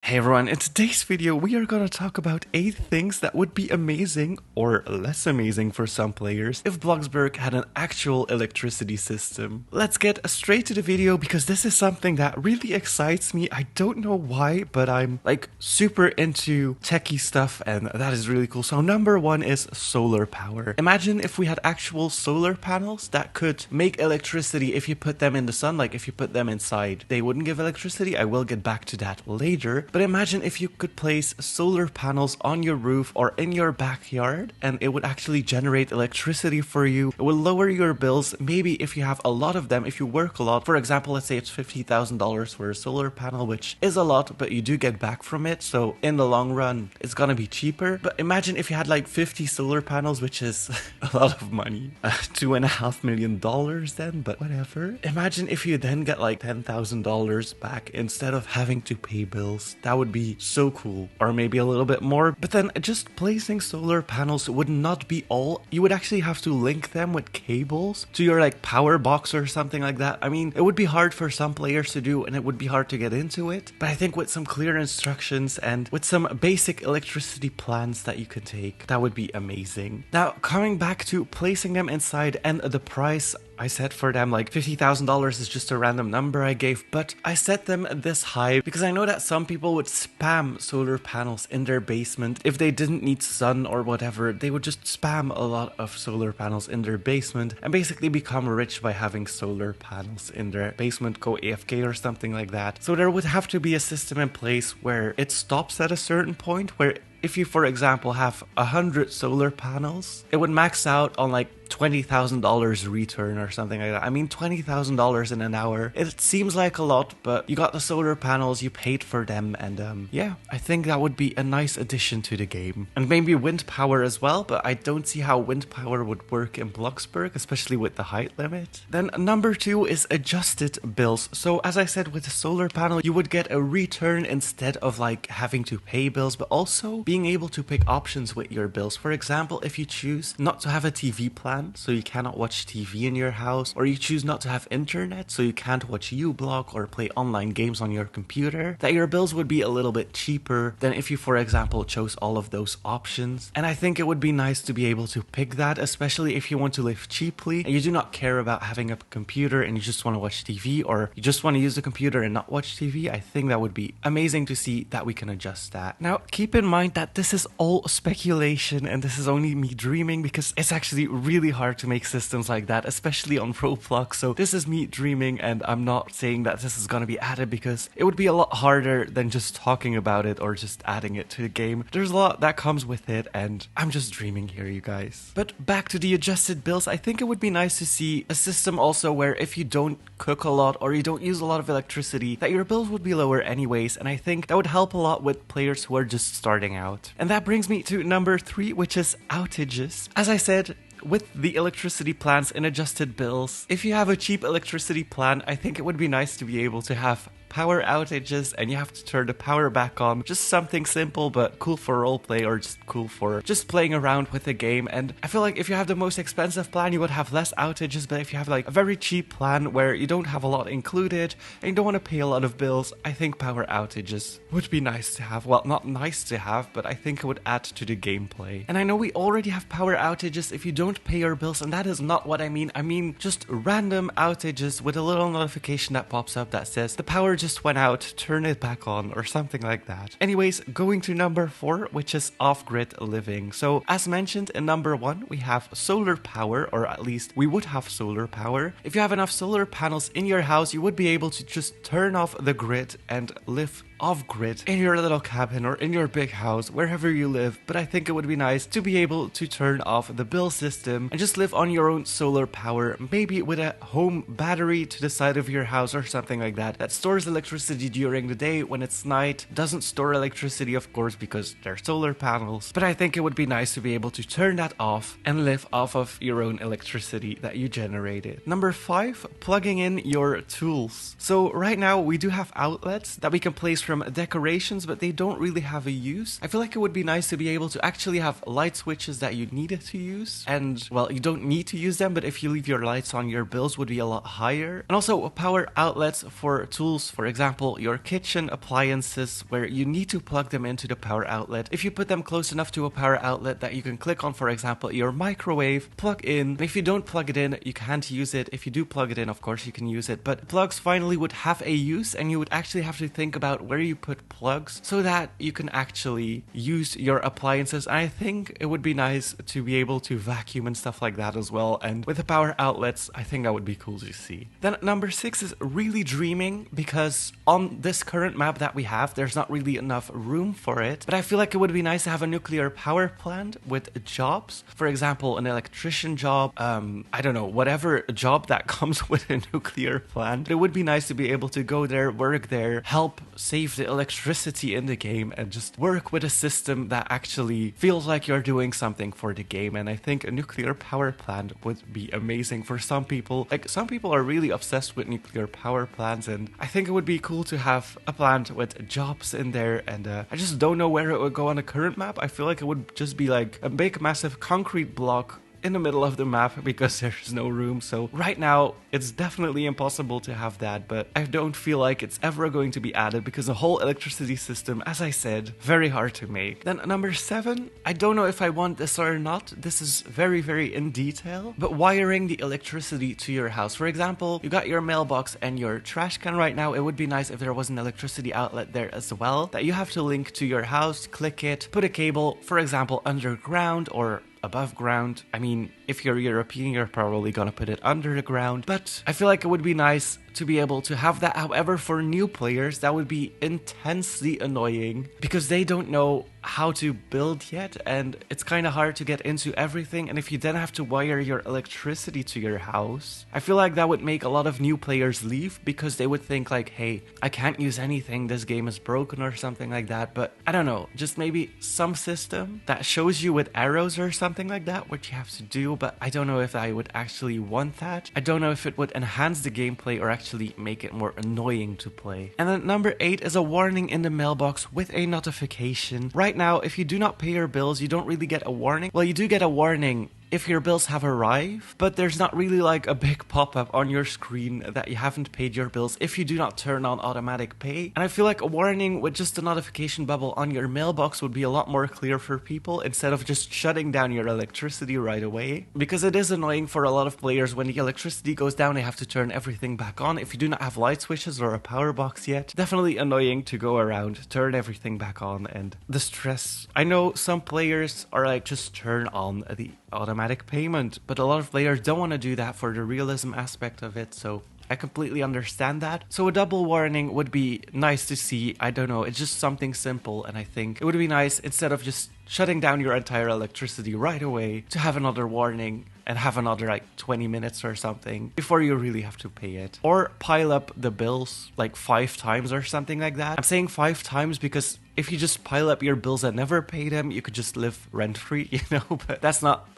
Hey everyone, in today's video we are gonna talk about 8 things that would be amazing or less amazing for some players if Bloxburg had an actual electricity system. Let's get straight to the video because this is something that really excites me. I don't know why, but I'm like super into techie stuff and that is really cool. So number 1 is solar power. Imagine if we had actual solar panels that could make electricity if you put them in the sun, like if you put them inside. They wouldn't give electricity. I will get back to that later. But imagine if you could place solar panels on your roof or in your backyard and it would actually generate electricity for you. It will lower your bills. Maybe if you have a lot of them, if you work a lot, for example, let's say it's $50,000 for a solar panel, which is a lot, but you do get back from it. So in the long run, it's gonna be cheaper. But imagine if you had like 50 solar panels, which is a lot of money. $2.5 million then, but whatever. Imagine if you then get like $10,000 back instead of having to pay bills. That would be so cool. Or maybe a little bit more. But then just placing solar panels would not be all. You would actually have to link them with cables to your like power box or something like that. I mean, it would be hard for some players to do and it would be hard to get into it. But I think with some clear instructions and with some basic electricity plans that you can take, that would be amazing. Now, coming back to placing them inside and the price, I set for them like $50,000 is just a random number I gave, but I set them this high because I know that some people would spam solar panels in their basement. If they didn't need sun or whatever, they would just spam a lot of solar panels in their basement and basically become rich by having solar panels in their basement, go AFK or something like that. So there would have to be a system in place where it stops at a certain point where if you, for example, have 100 solar panels, it would max out on like $20,000 return or something like that. I mean, $20,000 in an hour. It seems like a lot, but you got the solar panels, you paid for them, and yeah, I think that would be a nice addition to the game. And maybe wind power as well, but I don't see how wind power would work in Bloxburg, especially with the height limit. Then number 2 is adjusted bills. So as I said, with the solar panel, you would get a return instead of like having to pay bills, but also being able to pick options with your bills. For example, if you choose not to have a TV plan, so you cannot watch TV in your house, or you choose not to have internet, so you can't watch uBlock or play online games on your computer, that your bills would be a little bit cheaper than if you, for example, chose all of those options. And I think it would be nice to be able to pick that, especially if you want to live cheaply and you do not care about having a computer and you just want to watch TV, or you just want to use the computer and not watch TV. I think that would be amazing to see that we can adjust that. Now, keep in mind that this is all speculation and this is only me dreaming because it's actually really hard to make systems like that, especially on Roblox. So this is me dreaming and I'm not saying that this is going to be added because it would be a lot harder than just talking about it or just adding it to the game. There's a lot that comes with it and I'm just dreaming here, you guys. But back to the adjusted bills, I think it would be nice to see a system also where if you don't cook a lot or you don't use a lot of electricity, that your bills would be lower anyways. And I think that would help a lot with players who are just starting out. And that brings me to number 3, which is outages. As I said, with the electricity plans and adjusted bills, if you have a cheap electricity plan, I think it would be nice to be able to have power outages and you have to turn the power back on. Just something simple but cool for roleplay or just cool for just playing around with the game. And I feel like if you have the most expensive plan, you would have less outages, but if you have like a very cheap plan where you don't have a lot included and you don't want to pay a lot of bills, I think power outages would be nice to have. Well, not nice to have, but I think it would add to the gameplay. And I know we already have power outages if you don't pay your bills, and that is not what I mean. I mean just random outages with a little notification that pops up that says the power just went out, turn it back on, or something like that. Anyways, going to number 4, which is off-grid living. So as mentioned in number 1, we have solar power, or at least we would have solar power. If you have enough solar panels in your house, you would be able to just turn off the grid and live off-grid in your little cabin or in your big house, wherever you live. But I think it would be nice to be able to turn off the bill system and just live on your own solar power, maybe with a home battery to the side of your house or something like that, that stores electricity during the day. When it's night, doesn't store electricity, of course, because they're solar panels. But I think it would be nice to be able to turn that off and live off of your own electricity that you generated. Number 5, plugging in your tools. So right now we do have outlets that we can place from decorations, but they don't really have a use. I feel like it would be nice to be able to actually have light switches that you needed to use. And, well, you don't need to use them, but if you leave your lights on, your bills would be a lot higher. And also power outlets for tools For example, your kitchen appliances where you need to plug them into the power outlet. If you put them close enough to a power outlet that you can click on, for example, your microwave, plug in. If you don't plug it in, you can't use it. If you do plug it in, of course you can use it. But plugs finally would have a use, and you would actually have to think about where you put plugs so that you can actually use your appliances. I think it would be nice to be able to vacuum and stuff like that as well. And with the power outlets, I think that would be cool to see. Then number 6 is really dreaming, because on this current map that we have, there's not really enough room for it. But I feel like it would be nice to have a nuclear power plant with jobs. For example, an electrician job, I don't know, whatever job that comes with a nuclear plant. It would be nice to be able to go there, work there, help save the electricity in the game, and just work with a system that actually feels like you're doing something for the game. And I think a nuclear power plant would be amazing for some people. Like, some people are really obsessed with nuclear power plants, and I think it would be cool to have a plant with jobs in there. And I just don't know where it would go on the current map. I feel like it would just be like a big massive concrete block in the middle of the map because there's no room. So right now it's definitely impossible to have that, but I don't feel like it's ever going to be added because the whole electricity system, as I said, very hard to make. Then number 7, I don't know if I want this or not. This is very in detail, but wiring the electricity to your house. For example, you got your mailbox and your trash can right now. It would be nice if there was an electricity outlet there as well that you have to link to your house, click it, put a cable, for example, underground or above ground. I mean, if you're European, you're probably gonna put it under the ground, but I feel like it would be nice to be able to have that. However, for new players, that would be intensely annoying because they don't know how to build yet, and it's kind of hard to get into everything. And if you then have to wire your electricity to your house, I feel like that would make a lot of new players leave because they would think like, hey, I can't use anything, this game is broken or something like that. But I don't know, just maybe some system that shows you with arrows or something like that what you have to do. But I don't know if I would actually want that. I don't know if it would enhance the gameplay or actually make it more annoying to play. And then number 8 is a warning in the mailbox with a notification. Right now, if you do not pay your bills, you don't really get a warning. Well, you do get a warning if your bills have arrived, but there's not really like a big pop-up on your screen that you haven't paid your bills if you do not turn on automatic pay. And I feel like a warning with just a notification bubble on your mailbox would be a lot more clear for people instead of just shutting down your electricity right away, because it is annoying for a lot of players when the electricity goes down. They have to turn everything back on. If you do not have light switches or a power box yet, definitely annoying to go around, turn everything back on, and the stress. I know some players are like, just turn on the automatic payment, but a lot of players don't want to do that for the realism aspect of it, so I completely understand that. So a double warning would be nice to see. I don't know, it's just something simple, and I think it would be nice, instead of just shutting down your entire electricity right away, to have another warning and have another like 20 minutes or something before you really have to pay it. Or pile up the bills like 5 times or something like that. I'm saying 5 times because if you just pile up your bills and never pay them, you could just live rent-free, you know, but that's not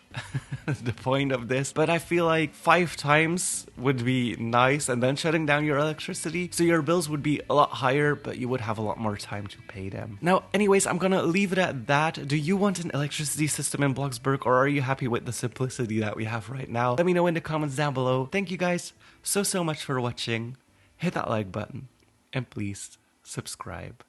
the point of this. But I feel like 5 times would be nice, and then shutting down your electricity, so your bills would be a lot higher, but you would have a lot more time to pay them. Now, anyways, I'm gonna leave it at that. Do you want an electricity system in Bloxburg, or are you happy with the simplicity that we have right now? Let me know in the comments down below. Thank you guys so much for watching. Hit that like button, and please subscribe.